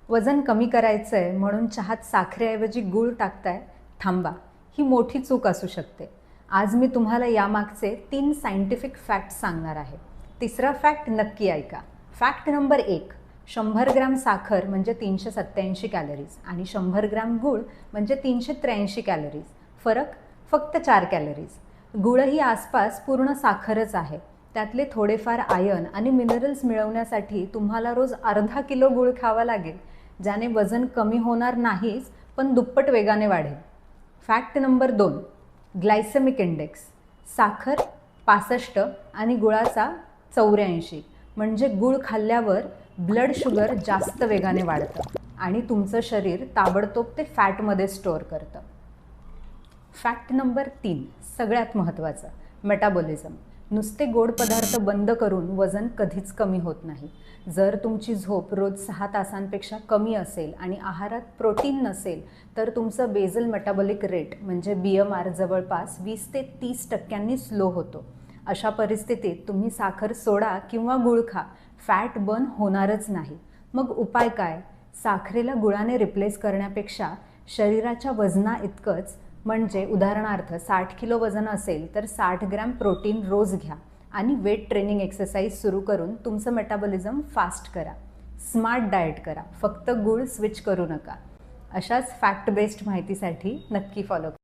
वजन कमी करायचं आहे म्हणून चहात साखरेऐवजी गूळ टाकताय, थांबा. ही मोठी चूक असू शकते. आज मी तुम्हाला यामागचे 3 सायंटिफिक फॅक्ट्स सांगणार आहे. तिसरा फॅक्ट नक्की ऐका. फॅक्ट नंबर 1, 100 ग्रॅम साखर म्हणजे 387 कॅलरीज आणि 100 ग्रॅम गूळ म्हणजे 383 कॅलरीज. फरक फक्त 4 कॅलरीज. गूळही आसपास पूर्ण साखरच आहे. त्यातले थोडेफार आयर्न आणि मिनरल्स मिळवण्यासाठी तुम्हाला रोज अर्धा किलो गूळ खावा लागेल, ज्याने वजन कमी होणार नाहीच पण दुप्पट वेगाने वाढेल. Fact number 2, glycaemic index. साखर 65 आणि गुळाचा 84, म्हणजे गूळ खाल्ल्यावर ब्लड शुगर जास्त वेगाने वाढतं आणि तुमचं शरीर ताबडतोब ते फॅटमध्ये स्टोअर करतं. फॅक्ट नंबर 3, सगळ्यात महत्त्वाचं, मेटाबॉलिझम. नुसते गोड पदार्थ बंद करून वजन कधीच कमी होत नाही. जर तुमची झोप रोज 6 तासांपेक्षा कमी असेल आणि आहारात प्रोटीन नसेल तर तुमचं बेझल मेटाबॉलिक रेट म्हणजे BMR जवळपास 20 ते 30% स्लो होतो. अशा परिस्थितीत तुम्ही साखर सोडा किंवा गूळ खा, फॅट बर्न होणारच नाही. मग उपाय काय? साखरेला गुळाने रिप्लेस करण्यापेक्षा शरीराच्या वजना इतकंच, म्हणजे उदाहरणार्थ 60 किलो वजन असेल तर 60 ग्रॅम प्रोटीन रोज घ्या आणि वेट ट्रेनिंग एक्सरसाइज सुरू करून तुमचं मेटाबॉलिझम फास्ट करा. स्मार्ट डाएट करा, फक्त गूळ स्विच करू नका. अशाच फॅक्ट बेस्ड माहितीसाठी नक्की फॉलो करा.